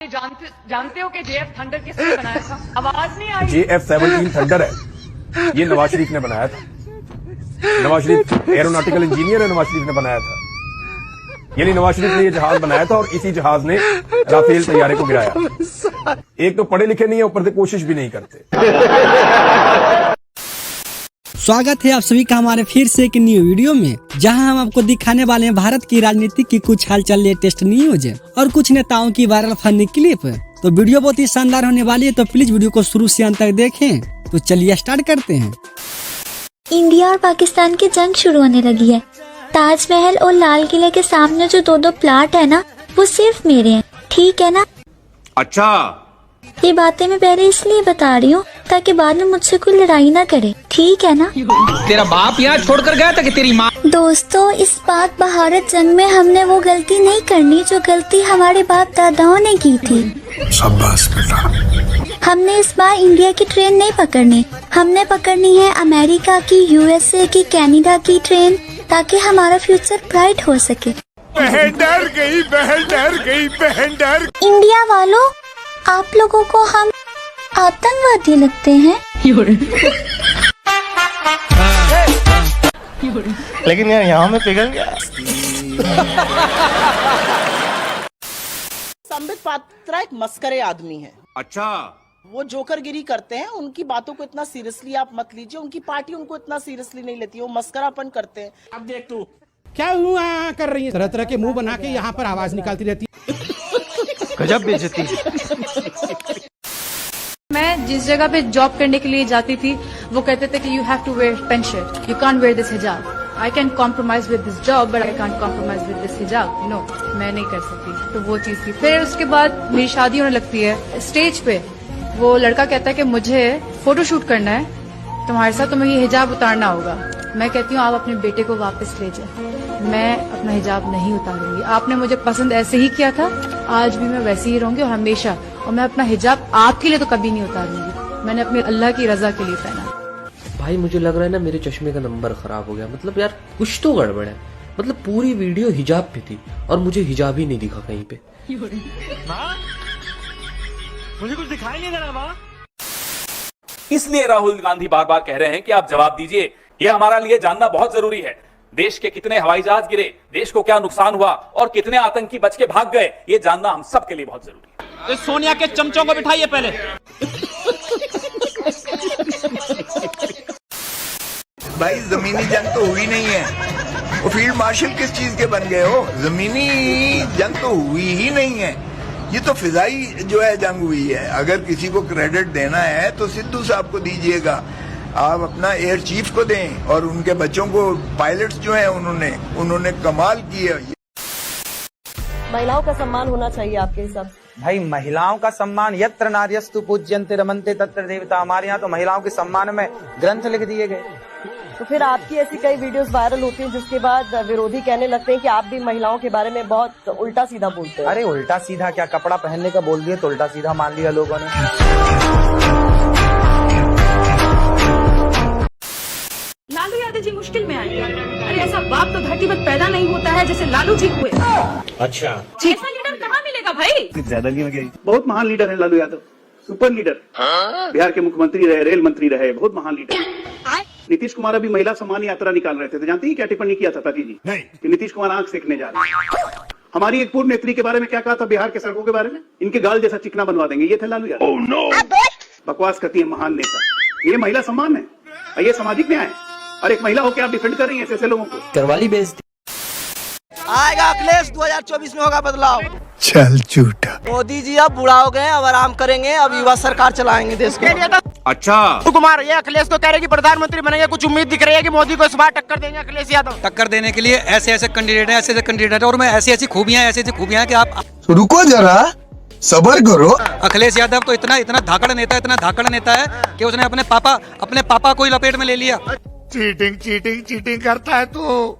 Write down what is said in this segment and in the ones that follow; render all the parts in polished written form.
जानते हो कि JF थंडर किसने बनाया था? आवाज नहीं आई। JF-17 थंडर है, ये नवाज शरीफ ने बनाया था। नवाज शरीफ एरोनॉटिकल इंजीनियर है, नवाज शरीफ ने बनाया था। यानी नवाज शरीफ ने ये जहाज बनाया था और इसी जहाज ने राफेल तैयारे को गिराया। एक तो पढ़े लिखे नहीं है, ऊपर से कोशिश भी नहीं करते। स्वागत है आप सभी का हमारे फिर से एक न्यू वीडियो में, जहां हम आपको दिखाने वाले हैं भारत की राजनीति की कुछ हालचाल, लेटेस्ट न्यूज और कुछ नेताओं की वायरल फनी क्लिप। तो वीडियो बहुत ही शानदार होने वाली है, तो प्लीज वीडियो को शुरू से अंत तक देखें। तो चलिए स्टार्ट करते हैं। इंडिया और पाकिस्तान की जंग शुरू होने लगी है। ताजमहल और लाल किले के सामने जो दो प्लाट है ना, वो सिर्फ मेरे हैं, ठीक है ना? अच्छा, ये बातें मैं पहले इसलिए बता रही हूँ ताकि बाद में मुझसे कोई लड़ाई ना करे, ठीक है ना? तेरा बाप यहाँ छोड़कर गया था कि तेरी माँ? दोस्तों, इस बार भारत जंग में हमने वो गलती नहीं करनी जो गलती हमारे बाप दादाओं ने की थी। शाबाश बेटा। हमने इस बार इंडिया की ट्रेन नहीं पकड़नी, हमने पकड़नी है अमेरिका की, USA की, कनाडा की ट्रेन, ताकि हमारा फ्यूचर ब्राइट हो सके। बहन डर गई, बहन डर गई, बहन डर। इंडिया वालों, आप लोगों को हम आतंकवादी लगते हैं। लेकिन यार यहाँ में पिघल गया। संबित पात्रा एक मस्करे आदमी है। अच्छा, वो जोकरगिरी करते हैं, उनकी बातों को इतना सीरियसली आप मत लीजिए, उनकी पार्टी उनको इतना सीरियसली नहीं लेती, वो मस्करापन करते हैं। अब देख तू क्या कर रही है, तरह तरह के मुंह बना के यहाँ पर आवाज निकालती रहती है। गजब बेइज्जती। मैं जिस जगह पे जॉब करने के लिए जाती थी, वो कहते थे कि you have to wear pant shirt, you can't wear this hijab. I can compromise with this job but I can't compromise with this hijab. No, मैं नहीं कर सकती। तो वो चीज थी। फिर उसके बाद मेरी शादी होने लगती है। स्टेज पे वो लड़का कहता है कि मुझे फोटोशूट करना है तुम्हारे साथ, तो मैं ये हिजाब उतारना होगा। मैं कहती हूँ आप अपने बेटे को वापस ले जाए, मैं अपना हिजाब नहीं उतारूंगी। आपने मुझे पसंद ऐसे ही किया था, आज भी मैं वैसे ही रहूंगी और हमेशा। और मैं अपना हिजाब आपके लिए तो कभी नहीं उतारूंगी, मैंने अपने अल्लाह की रजा के लिए पहना। भाई मुझे लग रहा है ना मेरे चश्मे का नंबर खराब हो गया। मतलब यार कुछ तो गड़बड़ है। मतलब पूरी वीडियो हिजाब पे थी और मुझे हिजाब ही नहीं दिखा कहीं पे। मुझे कुछ दिखाई नहीं दे रहा माँ। इसलिए राहुल गांधी बार बार कह रहे हैं कि आप जवाब दीजिए। यह हमारा लिए जानना बहुत जरूरी है। देश के कितने हवाई जहाज गिरे, देश को क्या नुकसान हुआ और कितने आतंकी बच के भाग गए, ये जानना हम सबके लिए बहुत जरूरी है। तो सोनिया के चमचों को बिठाइए पहले। भाई जमीनी जंग तो हुई नहीं है, वो फील्ड मार्शल किस चीज के बन गए हो? जमीनी जंग तो हुई ही नहीं है, ये तो फिजाई जो है जंग हुई है। अगर किसी को क्रेडिट देना है तो सिद्धू साहब को दीजिएगा, आप अपना एयर चीफ को दें, और उनके बच्चों को पायलट्स जो हैं उन्होंने कमाल की है। महिलाओं का सम्मान होना चाहिए आपके हिसाब से? भाई महिलाओं का सम्मान, यत्र नार्यस्तु पूज्यन्ते रमन्ते तत्र देवता। हमारे यहाँ तो महिलाओं के सम्मान में ग्रंथ लिख दिए गए। तो फिर आपकी ऐसी कई वीडियोस वायरल होती हैं जिसके बाद विरोधी कहने लगते हैं कि आप भी महिलाओं के बारे में बहुत उल्टा सीधा बोलते हैं। अरे उल्टा सीधा क्या, कपड़ा पहनने का बोल दिए तो उल्टा सीधा मान लिया लोगों ने। लालू यादव जी मुश्किल में आए। अरे ऐसा बाप तो धरती पर पैदा नहीं होता है जैसे लालू जी हुए। अच्छा, ऐसा लीडर कहाँ मिलेगा भाई? ज्यादा नहीं हो गई? बहुत महान लीडर है लालू यादव, सुपर लीडर। बिहार के मुख्यमंत्री रहे, रेल मंत्री रहे, बहुत महान लीडर। नीतीश कुमार अभी महिला सम्मान यात्रा निकाल रहे थे, तो जानती है क्या टिप्पणी किया था पति जी? नहीं। कि नीतीश कुमार आंख सेकने जा रहे हैं। हमारी एक पूर्व नेत्री के बारे में क्या कहा था बिहार के सड़कों के बारे में? इनके गाल जैसा चिकना बनवा देंगे। ये थे लालू यादव। oh, no. बकवास करती है महान नेता। ये महिला सम्मान है, ये सामाजिक न्याय है। और एक महिला होकर आप डिफेंड कर रही हैं ऐसे लोगों को। करवाली बेइज्जती। आएगा अखिलेश, 2024 में होगा बदलाव। चल झूठा। मोदी जी अब बुढ़ा हो गए, अब आराम करेंगे, अब युवा सरकार चलाएंगे देश को। अच्छा, कुमार ये अखिलेश को कह रहे कि प्रधानमंत्री बनेंगे, कुछ उम्मीद दिख रही है कि मोदी को इस बार टक्कर देंगे अखिलेश यादव? टक्कर देने के लिए ऐसे ऐसे कैंडिडेट है, ऐसे ऐसे कैंडिडेट है, और मैं ऐसी ऐसी खूबियां हैं कि आप रुको जरा, सबर करो। अखिलेश यादव तो इतना धाकड़ नेता है कि उसने अपने पापा को ही लपेट में ले लिया। चीटिंग करता है तू।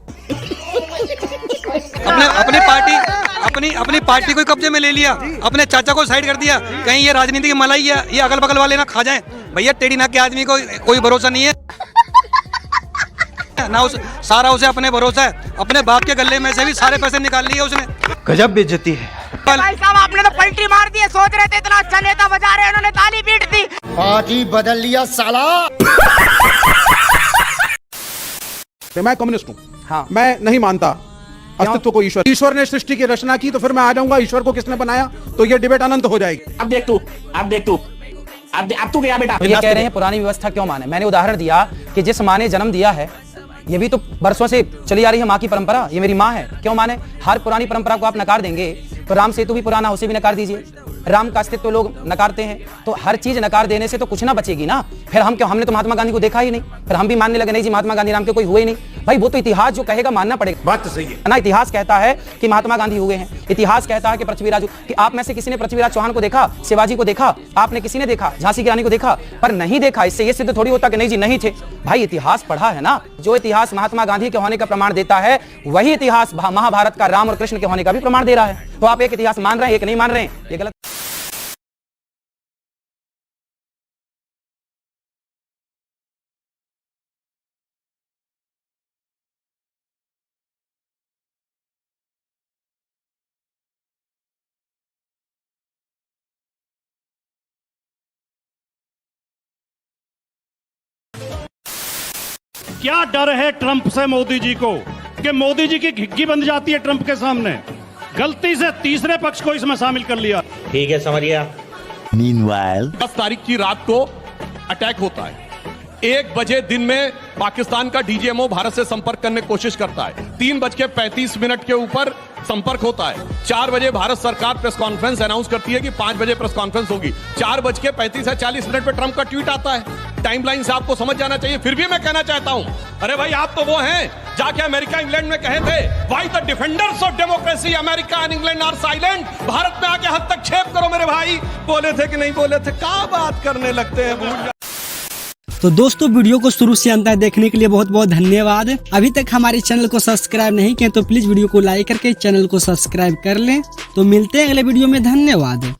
अपनी पार्टी को कब्जे में ले लिया, अपने चाचा को साइड कर दिया। कहीं ये राजनीति की मलाई है, ये अगल बगल वाले ना खा जाएं। भैया टेढ़ी नाक के आदमी को कोई भरोसा नहीं है ना, सारा उसे अपने भरोसा है। अपने बाप के गले में से भी सारे पैसे निकाल लिए उसने। गजब बेइज्जती है। भाई साहब आपने तो पलटी मार दी है, सोच रहे थे इतना अच्छा नेता बजा रहे हैं, उन्होंने ताली पीट दी। आज ही बदल लिया साला। मैं कम्युनिस्ट हूँ। हाँ। मैं नहीं मानता अस्तित्व को ईश्वर ने सृष्टि की रचना की, तो फिर मैं आ जाऊंगा ईश्वर को किसने बनाया, तो ये डिबेट अनंत हो जाएगी। अब देख तू गया बेटा। ये कह रहे हैं पुरानी व्यवस्था क्यों माने। मैंने उदाहरण दिया कि जिस माँ ने जन्म दिया है, ये भी तो बरसों से चली आ रही है माँ की परंपरा, ये मेरी माँ है, क्यों माने। हर पुरानी परंपरा को आप नकार देंगे तो राम सेतु भी पुराना, उसे भी नकार दीजिए। राम का अस्तित्व लोग नकारते हैं, तो हर चीज नकार देने से तो कुछ ना बचेगी ना। फिर हम क्यों, हमने तो महात्मा गांधी को देखा ही नहीं, फिर हम भी मानने लगे नहीं जी महात्मा गांधी नाम के कोई हुए ही नहीं। भाई वो तो इतिहास जो कहेगा मानना पड़ेगा। बात तो सही है ना, इतिहास कहता है कि महात्मा गांधी हुए हैं, इतिहास कहता है कि पृथ्वीराज, कि आप में से किसी ने पृथ्वीराज चौहान को देखा, शिवाजी को देखा, आपने किसी ने देखा, झांसी की रानी को देखा, पर नहीं देखा, इससे ये सिद्ध थोड़ी होता कि नहीं जी नहीं थे। भाई इतिहास पढ़ा है ना, जो इतिहास महात्मा गांधी के होने का प्रमाण देता है, वही इतिहास महाभारत का राम और कृष्ण के होने का भी प्रमाण दे रहा है। तो आप एक इतिहास मान रहे हैं, एक नहीं मान रहे हैं, ये गलत। क्या डर है ट्रंप से मोदी जी को कि मोदी जी की घिग्गी बन जाती है ट्रंप के सामने। गलती से तीसरे पक्ष को इसमें शामिल कर लिया। ठीक है, समझ गया। Meanwhile, 10 तारीख की रात को अटैक होता है। 1 बजे दिन में पाकिस्तान का डीजीएमओ भारत से संपर्क करने की कोशिश करता है। 3:35 के ऊपर संपर्क होता है। 4 बजे भारत सरकार प्रेस कॉन्फ्रेंस अनाउंस करती है कि 5 बजे प्रेस कॉन्फ्रेंस होगी। 4:35 पे ट्रंप का ट्वीट आता है। टाइमलाइन से आपको समझ जाना चाहिए। फिर भी मैं कहना चाहता हूं, अरे भाई आप तो वो हैं जाके अमेरिका इंग्लैंड में कहे थे, why the defenders of democracy America and England are silent. Bharat में आके हस्तक्षेप करो मेरे भाई। बोले थे कि नहीं बोले थे, क्या बात करने लगते हैं। तो दोस्तों वीडियो को शुरू से अंत तक देखने के लिए बहुत बहुत धन्यवाद। अभी तक हमारे चैनल को सब्सक्राइब नहीं किए तो प्लीज वीडियो को लाइक करके चैनल को सब्सक्राइब कर लें। तो मिलते हैं अगले वीडियो में, धन्यवाद।